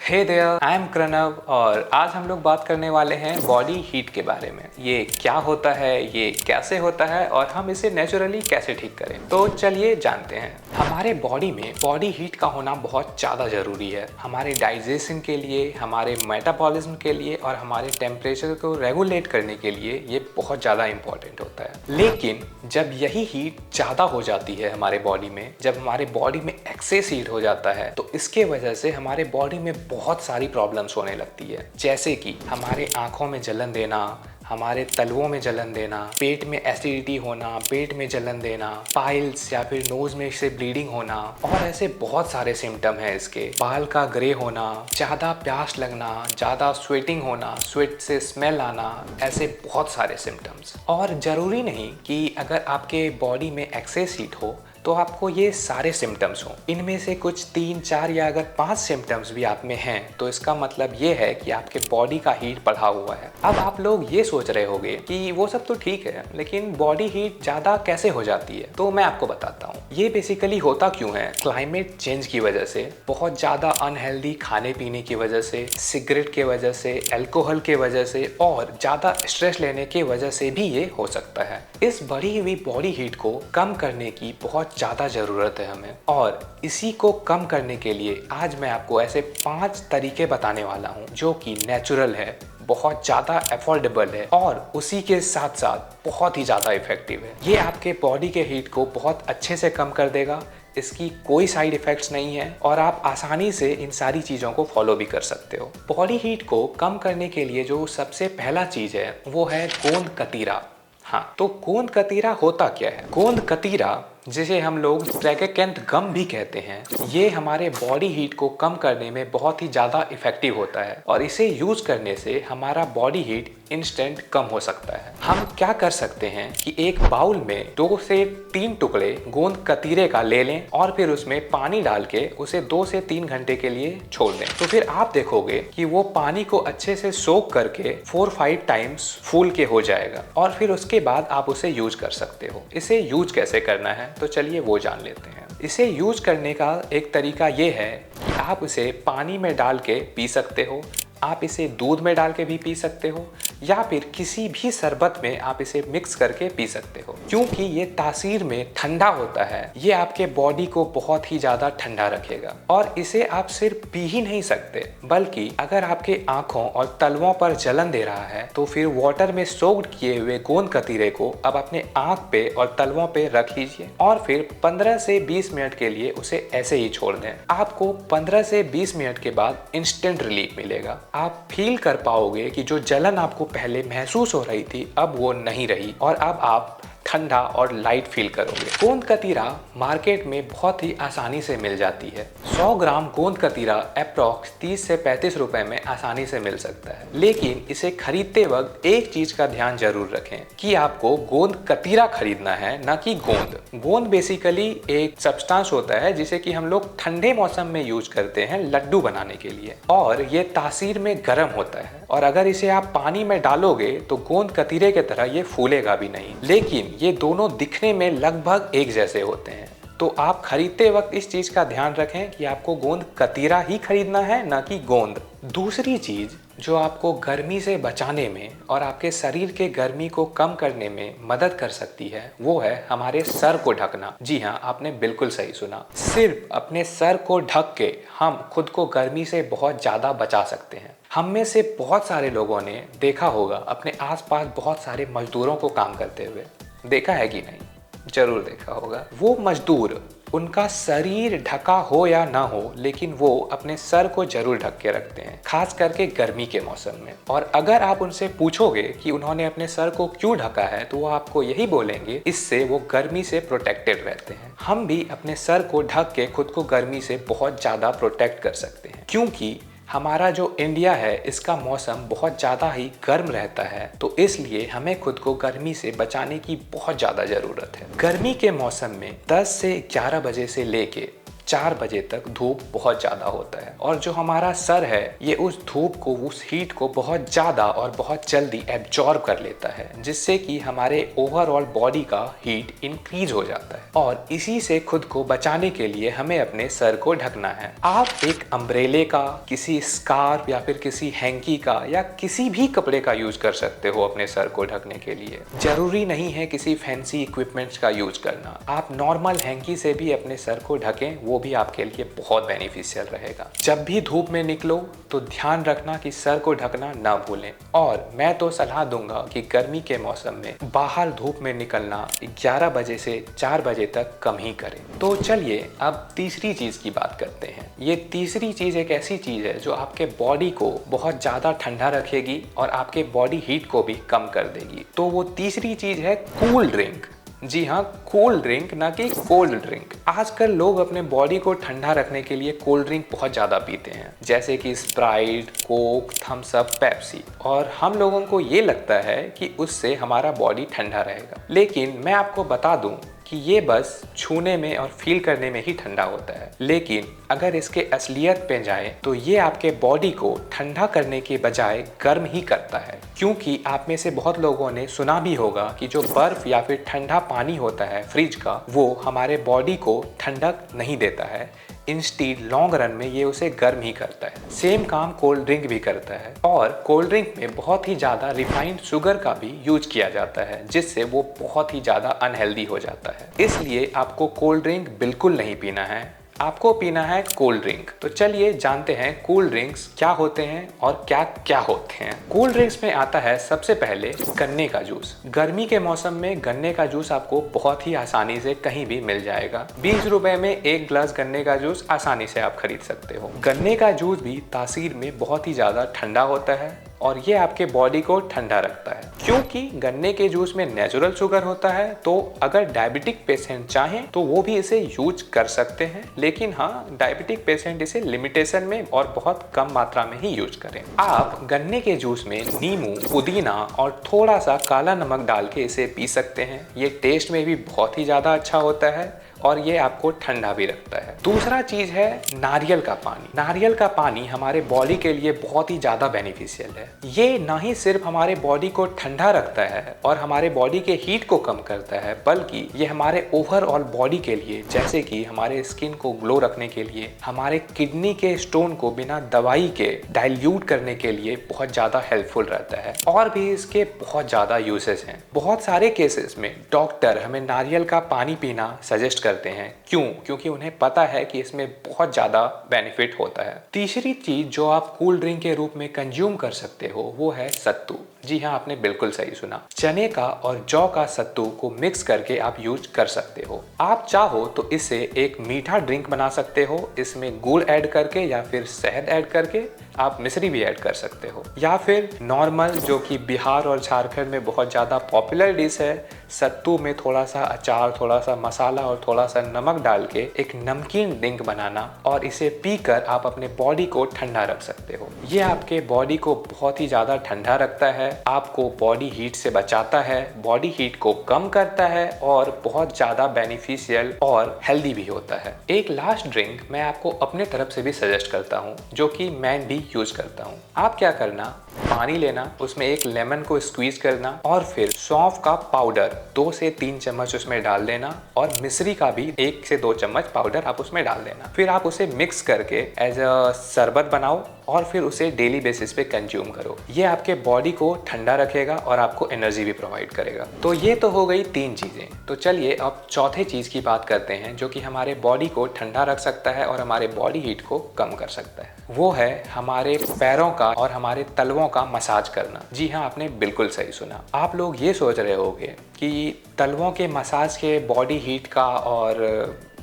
Hey there, I am Pranav और आज हम लोग बात करने वाले हैं बॉडी हीट के बारे में। ये क्या होता है, ये कैसे होता है और हम इसे नेचुरली कैसे ठीक करें। तो चलिए जानते हैं। हमारे बॉडी में बॉडी हीट का होना बहुत ज़्यादा ज़रूरी है हमारे डाइजेशन के लिए, हमारे मेटाबॉलिज्म के लिए और हमारे टेम्परेचर को रेगुलेट करने के लिए ये बहुत ज़्यादा इंपॉर्टेंट होता है। लेकिन जब यही हीट ज़्यादा हो जाती है हमारे बॉडी में, जब हमारे बॉडी में एक्सेस हीट हो जाता है, तो इसके वजह से हमारे बॉडी में बहुत सारी प्रॉब्लम्स होने लगती है। जैसे कि हमारे आँखों में जलन देना, हमारे तलवों में जलन देना, पेट में एसिडिटी होना, पेट में जलन देना, पाइल्स या फिर नोज में से ब्लीडिंग होना और ऐसे बहुत सारे सिम्टम हैं इसके। बाल का ग्रे होना, ज़्यादा प्यास लगना, ज़्यादा स्वेटिंग होना, स्वेट से स्मेल आना, ऐसे बहुत सारे सिम्टम्स। और ज़रूरी नहीं कि अगर आपके बॉडी में एक्सेस हीट हो तो आपको ये सारे सिम्टम्स हों। इनमें से कुछ 3, 4 या अगर 5 सिम्टम्स भी आप में हैं तो इसका मतलब ये है कि आपके बॉडी का हीट बढ़ा हुआ है। अब आप लोग ये सोच रहे होंगे कि वो सब तो ठीक है, लेकिन बॉडी हीट ज़्यादा कैसे हो जाती है। तो मैं आपको बताता हूँ ये बेसिकली होता क्यों है। क्लाइमेट चेंज की वजह से, बहुत ज़्यादा अनहेल्दी खाने पीने की वजह से, सिगरेट के वजह से, अल्कोहल के वजह से और ज़्यादा स्ट्रेस लेने की वजह से भी ये हो सकता है। इस बढ़ी हुई बॉडी हीट को कम करने की बहुत ज़्यादा ज़रूरत है हमें, और इसी को कम करने के लिए आज मैं आपको ऐसे 5 तरीके बताने वाला हूँ जो कि नेचुरल है, बहुत ज़्यादा अफोर्डेबल है और उसी के साथ साथ बहुत ही ज़्यादा इफेक्टिव है। ये आपके बॉडी के हीट को बहुत अच्छे से कम कर देगा। इसकी कोई साइड इफ़ेक्ट्स नहीं है और आप आसानी से इन सारी चीज़ों को फॉलो भी कर सकते हो। बॉडी हीट को कम करने के लिए जो सबसे पहला चीज़ है वो है गोंद कतीरा। हाँ, तो गोंद कतीरा होता क्या है? गोंद कतीरा, जिसे हम लोग ट्रैगेकेंथ गम भी कहते हैं, ये हमारे बॉडी हीट को कम करने में बहुत ही ज़्यादा इफेक्टिव होता है और इसे यूज़ करने से हमारा बॉडी हीट इंस्टेंट कम हो सकता है। हम क्या कर सकते हैं कि एक बाउल में 2 से 3 टुकड़े गोंद कतीरे का ले लें और फिर उसमें पानी डाल के उसे 2 से 3 घंटे के लिए छोड़ दें। तो फिर आप देखोगे कि वो पानी को अच्छे से सोक करके 4-5 टाइम्स फूल के हो जाएगा और फिर उसके बाद आप उसे यूज कर सकते हो। इसे यूज कैसे करना है तो चलिए वो जान लेते हैं। इसे यूज करने का एक तरीका ये है कि आप इसे पानी में डाल के पी सकते हो, आप इसे दूध में डाल के भी पी सकते हो या फिर किसी भी शरबत में आप इसे मिक्स करके पी सकते हो। क्योंकि ये तासीर में ठंडा होता है, ये आपके बॉडी को बहुत ही ज़्यादा ठंडा रखेगा। और इसे आप सिर्फ पी ही नहीं सकते, बल्कि अगर आपके आँखों और तलवों पर जलन दे रहा है तो फिर वाटर में सोक्ड किए हुए गोंद कतीरे को आप अपने आँख पे और तलवों पे रख लीजिए और फिर 15 से 20 मिनट के लिए उसे ऐसे ही छोड़ दें। आपको 15 से 20 मिनट के बाद इंस्टेंट रिलीफ मिलेगा। आप फील कर पाओगे कि जो जलन आपको पहले महसूस हो रही थी अब वो नहीं रही और अब आप ठंडा और लाइट फील करोगे। गोंद कतीरा मार्केट में बहुत ही आसानी से मिल जाती है। 100 ग्राम गोंद कतीरा अप्रॉक्स 30 से 35 रुपए में आसानी से मिल सकता है। लेकिन इसे खरीदते वक्त एक चीज का ध्यान जरूर रखें कि आपको गोंद कतीरा खरीदना है, ना कि गोंद। गोंद बेसिकली एक सब्सटेंस होता है जिसे कि हम लोग ठंडे मौसम में यूज करते हैं लड्डू बनाने के लिए, और ये तासीर में गर्म होता है और अगर इसे आप पानी में डालोगे तो गोंद कतीरे की तरह ये फूलेगा भी नहीं। लेकिन ये दोनों दिखने में लगभग एक जैसे होते हैं। तो आप खरीदते वक्त इस चीज का ध्यान रखें कि आपको गोंद कतीरा ही खरीदना है, ना कि गोंद। दूसरी चीज जो आपको गर्मी से बचाने में और आपके शरीर के गर्मी को कम करने में मदद कर सकती है वो है हमारे सर को ढकना। जी हाँ, आपने बिल्कुल सही सुना। सिर्फ अपने सर को ढक के हम खुद को गर्मी से बहुत ज़्यादा बचा सकते हैं। हम में से बहुत सारे लोगों ने देखा होगा अपने आसपास बहुत सारे मजदूरों को काम करते हुए, देखा है कि नहीं? जरूर देखा होगा। वो मजदूर, उनका शरीर ढका हो या ना हो, लेकिन वो अपने सर को जरूर ढक के रखते हैं, खास करके गर्मी के मौसम में। और अगर आप उनसे पूछोगे कि उन्होंने अपने सर को क्यों ढका है तो वो आपको यही बोलेंगे, इससे वो गर्मी से प्रोटेक्टेड रहते हैं। हम भी अपने सर को ढक के खुद को गर्मी से बहुत ज़्यादा प्रोटेक्ट कर सकते हैं, क्योंकि हमारा जो इंडिया है इसका मौसम बहुत ज़्यादा ही गर्म रहता है, तो इसलिए हमें खुद को गर्मी से बचाने की बहुत ज़्यादा ज़रूरत है। गर्मी के मौसम में 10 से 11 बजे से लेके 4 बजे तक धूप बहुत ज़्यादा होता है और जो हमारा सर है ये उस धूप को, उस हीट को बहुत ज़्यादा और बहुत जल्दी एब्जॉर्ब कर लेता है, जिससे कि हमारे ओवरऑल बॉडी का हीट इंक्रीज हो जाता है। और इसी से खुद को बचाने के लिए हमें अपने सर को ढकना है। आप एक अम्ब्रेले का, किसी स्कार्फ या फिर किसी हैंकी का या किसी भी कपड़े का यूज कर सकते हो अपने सर को ढकने के लिए। जरूरी नहीं है किसी फैंसी इक्विपमेंट्स का यूज करना। आप नॉर्मल हैंकी से भी अपने सर को ढकें, वो भी आपके लिए बहुत बेनिफिशियल रहेगा। जब भी धूप में निकलो तो ध्यान रखना कि सर को ढकना ना भूलें। और मैं तो सलाह दूंगा कि गर्मी के मौसम में बाहर धूप में निकलना 11 बजे से 4 बजे तक कम ही करें। तो चलिए अब तीसरी चीज की बात करते हैं। ये तीसरी चीज एक ऐसी चीज है जो आपके बॉडी को बहुत ज्यादा ठंडा रखेगी और आपके बॉडी हीट को भी कम कर देगी। तो वो तीसरी चीज है कूल ड्रिंक। जी हाँ, कोल्ड ड्रिंक, ना कि कोल्ड ड्रिंक। आजकल लोग अपने बॉडी को ठंडा रखने के लिए कोल्ड ड्रिंक बहुत ज़्यादा पीते हैं, जैसे कि Sprite, Coke, Thums Up, Pepsi. और हम लोगों को ये लगता है कि उससे हमारा बॉडी ठंडा रहेगा, लेकिन मैं आपको बता दूं कि ये बस छूने में और फील करने में ही ठंडा होता है। लेकिन अगर इसके असलियत पे जाए तो ये आपके बॉडी को ठंडा करने के बजाय गर्म ही करता है। क्योंकि आप में से बहुत लोगों ने सुना भी होगा कि जो बर्फ या फिर ठंडा पानी होता है फ्रिज का, वो हमारे बॉडी को ठंडक नहीं देता है। इंस्टीड लॉन्ग रन में ये उसे गर्म ही करता है। सेम काम कोल्ड ड्रिंक भी करता है। और कोल्ड ड्रिंक में बहुत ही ज़्यादा रिफाइंड शुगर का भी यूज किया जाता है, जिससे वो बहुत ही ज़्यादा अनहेल्दी हो जाता है। इसलिए आपको कोल्ड ड्रिंक बिल्कुल नहीं पीना है, आपको पीना है कोल्ड ड्रिंक। तो चलिए जानते हैं कोल्ड ड्रिंक्स क्या होते हैं और क्या क्या होते हैं। कोल्ड ड्रिंक्स में आता है सबसे पहले गन्ने का जूस। गर्मी के मौसम में गन्ने का जूस आपको बहुत ही आसानी से कहीं भी मिल जाएगा। 20 रुपए में एक ग्लास गन्ने का जूस आसानी से आप खरीद सकते हो। गन्ने का जूस भी तासीर में बहुत ही ज्यादा ठंडा होता है और ये आपके बॉडी को ठंडा रखता है। क्योंकि गन्ने के जूस में नेचुरल शुगर होता है, तो अगर डायबिटिक पेशेंट चाहें तो वो भी इसे यूज कर सकते हैं। लेकिन हाँ, डायबिटिक पेशेंट इसे लिमिटेशन में और बहुत कम मात्रा में ही यूज करें। आप गन्ने के जूस में नींबू, पुदीना और थोड़ा सा काला नमक डाल के इसे पी सकते हैं। ये टेस्ट में भी बहुत ही ज्यादा अच्छा होता है और ये आपको ठंडा भी रखता है। दूसरा चीज है नारियल का पानी। नारियल का पानी हमारे बॉडी के लिए बहुत ही ज्यादा बेनिफिशियल है। ये ना ही सिर्फ हमारे बॉडी को ठंडा रखता है और हमारे बॉडी के हीट को कम करता है, बल्कि ये हमारे ओवरऑल बॉडी के लिए, जैसे कि हमारे स्किन को ग्लो रखने के लिए, हमारे किडनी के स्टोन को बिना दवाई के डाइल्यूट करने के लिए बहुत ज्यादा हेल्पफुल रहता है। और भी इसके बहुत ज्यादा यूजेस हैं। बहुत सारे केसेस में डॉक्टर हमें नारियल का पानी पीना सजेस्ट करते हैं। क्यों? क्योंकि उन्हें पता है कि इसमें बहुत ज्यादा बेनिफिट होता है। तीसरी चीज जो आप कूल ड्रिंक के रूप में कंज्यूम कर सकते हो वो है सत्तू। जी हाँ, आपने बिल्कुल सही सुना। चने का और जौ का सत्तू को मिक्स करके आप यूज कर सकते हो। आप चाहो तो इसे एक मीठा ड्रिंक बना सकते हो, इसमें गुड़ ऐड करके या फिर शहद ऐड करके। आप मिश्री भी ऐड कर सकते हो, या फिर नॉर्मल, जो कि बिहार और झारखंड में बहुत ज़्यादा पॉपुलर डिश है, सत्तू में थोड़ा सा अचार, थोड़ा सा मसाला और थोड़ा सा नमक डाल के एक नमकीन ड्रिंक बनाना और इसे पीकर आप अपने बॉडी को ठंडा रख सकते हो। ये आपके बॉडी को बहुत ही ज़्यादा ठंडा रखता है, आपको बॉडी हीट से बचाता है, बॉडी हीट को कम करता है और बहुत ज़्यादा बेनिफिशियल और हेल्दी भी होता है। एक लास्ट ड्रिंक मैं आपको अपने तरफ से भी सजेस्ट करता हूँ, जो कि मैं भी यूज करता हूँ। आप क्या करना, पानी लेना, उसमें एक लेमन को स्क्वीज करना और फिर सौंफ का पाउडर 2 से 3 चम्मच उसमें डाल देना और मिश्री का भी 1 से 2 चम्मच पाउडर आप उसमें डाल देना। फिर आप उसे मिक्स करके एज अ शरबत बनाओ और फिर उसे डेली बेसिस पे कंज्यूम करो। ये आपके बॉडी को ठंडा रखेगा और आपको एनर्जी भी प्रोवाइड करेगा। तो ये तो हो गई 3 चीजें। तो चलिए अब चौथे चीज की बात करते हैं, जो कि हमारे बॉडी को ठंडा रख सकता है और हमारे बॉडी हीट को कम कर सकता है। वो है हमारे पैरों का और हमारे तलवों का मसाज करना। जी हाँ, आपने बिल्कुल सही सुना। आप लोग ये सोच रहे होंगे कि तलवों के मसाज के बॉडी हीट का और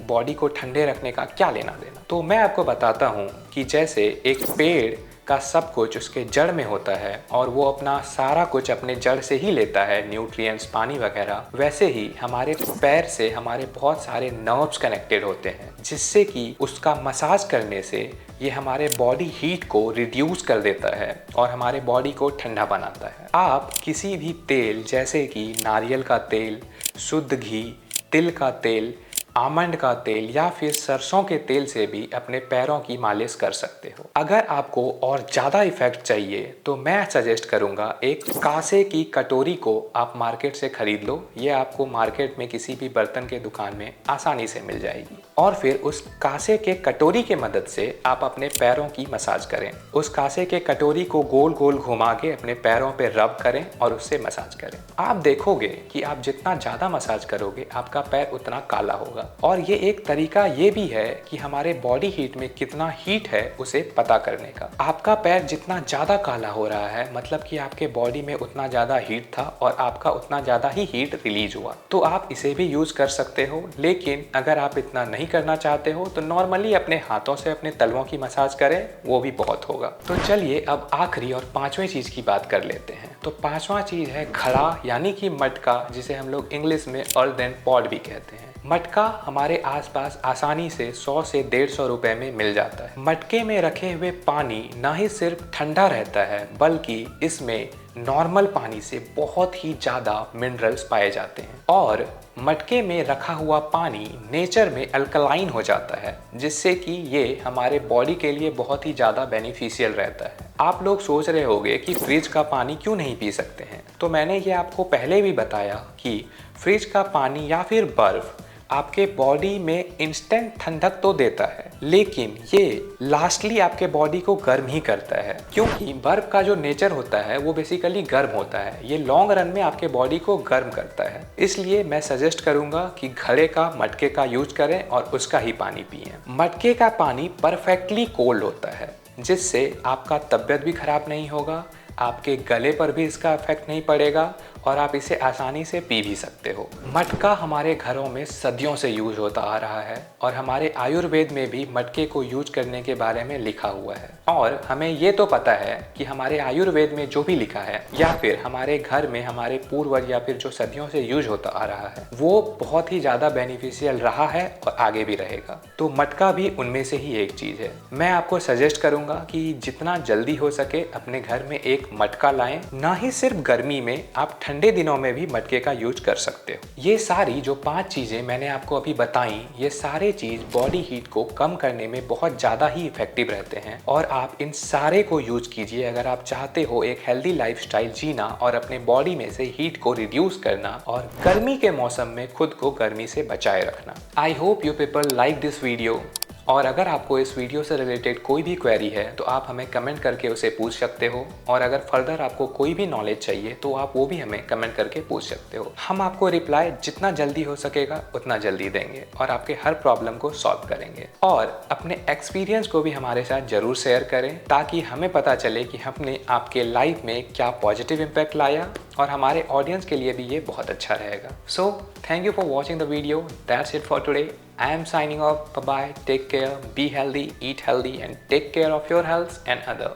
बॉडी को ठंडे रखने का क्या लेना देना। तो मैं आपको बताता हूँ कि जैसे एक पेड़ का सब कुछ उसके जड़ में होता है और वो अपना सारा कुछ अपने जड़ से ही लेता है, न्यूट्रिएंट्स, पानी वगैरह, वैसे ही हमारे पैर से हमारे बहुत सारे नर्व्स कनेक्टेड होते हैं, जिससे कि उसका मसाज करने से ये हमारे बॉडी हीट को रिड्यूस कर देता है और हमारे बॉडी को ठंडा बनाता है। आप किसी भी तेल, जैसे कि नारियल का तेल, शुद्ध घी, तिल का तेल, आमंड का तेल या फिर सरसों के तेल से भी अपने पैरों की मालिश कर सकते हो। अगर आपको और ज़्यादा इफेक्ट चाहिए तो मैं सजेस्ट करूँगा एक कांसे की कटोरी को आप मार्केट से खरीद लो। ये आपको मार्केट में किसी भी बर्तन के दुकान में आसानी से मिल जाएगी और फिर उस कांसे के कटोरी के मदद से आप अपने पैरों की मसाज करें। उस कांसे के कटोरी को गोल गोल घुमा के अपने पैरों पे रब करें और उससे मसाज करें। आप देखोगे कि आप जितना ज़्यादा मसाज करोगे आपका पैर उतना काला होगा। और ये एक तरीका ये भी है कि हमारे बॉडी हीट में कितना हीट है उसे पता करने का। आपका पैर जितना ज़्यादा काला हो रहा है मतलब कि आपके बॉडी में उतना ज़्यादा हीट था और आपका उतना ज़्यादा ही हीट रिलीज हुआ। तो आप इसे भी यूज़ कर सकते हो, लेकिन अगर आप इतना नहीं करना चाहते हो तो नॉर्मली अपने हाथों से अपने तलवों की मसाज करें, वो भी बहुत होगा। तो चलिए अब आखिरी और पांचवें चीज़ की बात कर लेते हैं। तो पांचवा चीज़ है घड़ा यानी कि मटका, जिसे हम लोग इंग्लिश में अर्दन पॉट भी कहते हैं। मटका हमारे आसपास आसानी से 100 से 150 रुपए में मिल जाता है। मटके में रखे हुए पानी ना ही सिर्फ ठंडा रहता है बल्कि इसमें नॉर्मल पानी से बहुत ही ज़्यादा मिनरल्स पाए जाते हैं और मटके में रखा हुआ पानी नेचर में अल्कलाइन हो जाता है, जिससे कि ये हमारे बॉडी के लिए बहुत ही ज़्यादा बेनिफिशियल रहता है। आप लोग सोच रहे होंगे कि फ्रिज का पानी क्यों नहीं पी सकते हैं, तो मैंने ये आपको पहले भी बताया कि फ्रिज का पानी या फिर बर्फ़ आपके बॉडी में इंस्टेंट ठंडक तो देता है, लेकिन ये लास्टली आपके बॉडी को गर्म ही करता है, क्योंकि बर्फ का जो नेचर होता है वो बेसिकली गर्म होता है। ये लॉन्ग रन में आपके बॉडी को गर्म करता है। इसलिए मैं सजेस्ट करूंगा कि घड़े का, मटके का यूज करें और उसका ही पानी पिएं। मटके का पानी परफेक्टली कोल्ड होता है, जिससे आपका तबीयत भी खराब नहीं होगा, आपके गले पर भी इसका इफेक्ट नहीं पड़ेगा और आप इसे आसानी से पी भी सकते हो। मटका हमारे घरों में सदियों से यूज होता आ रहा है और हमारे आयुर्वेद में भी मटके को यूज करने के बारे में लिखा हुआ है। और हमें ये तो पता है कि हमारे आयुर्वेद में जो भी लिखा है या फिर हमारे घर में हमारे पूर्वज या फिर जो सदियों से यूज होता आ रहा है वो बहुत ही ज़्यादा बेनिफिशियल रहा है और आगे भी रहेगा। तो मटका भी उनमें से ही एक चीज़ है। मैं आपको सजेस्ट करूँगा कि जितना जल्दी हो सके अपने घर में एक मटका लाएं। ना ही सिर्फ गर्मी में, आप ठंडे दिनों में भी मटके का यूज कर सकते हो। ये सारी जो 5 चीज़ें मैंने आपको अभी बताई, ये सारे चीज़ बॉडी हीट को कम करने में बहुत ज़्यादा ही इफेक्टिव रहते हैं और आप इन सारे को यूज कीजिए अगर आप चाहते हो एक हेल्दी लाइफस्टाइल जीना और अपने बॉडी में से हीट को रिड्यूस करना और गर्मी के मौसम में खुद को गर्मी से बचाए रखना। I hope you people like this video. और अगर आपको इस वीडियो से रिलेटेड कोई भी क्वेरी है तो आप हमें कमेंट करके उसे पूछ सकते हो और अगर फर्दर आपको कोई भी नॉलेज चाहिए तो आप वो भी हमें कमेंट करके पूछ सकते हो। हम आपको रिप्लाई जितना जल्दी हो सकेगा उतना जल्दी देंगे और आपके हर प्रॉब्लम को सॉल्व करेंगे। और अपने एक्सपीरियंस को भी हमारे साथ ज़रूर शेयर करें ताकि हमें पता चले कि हमने आपके लाइफ में क्या पॉजिटिव इम्पैक्ट लाया और हमारे ऑडियंस के लिए भी ये बहुत अच्छा रहेगा। So thank you for watching the video. That's it for today. I am signing off. Bye bye. Take care. Be healthy, eat healthy, and take care of your health and other.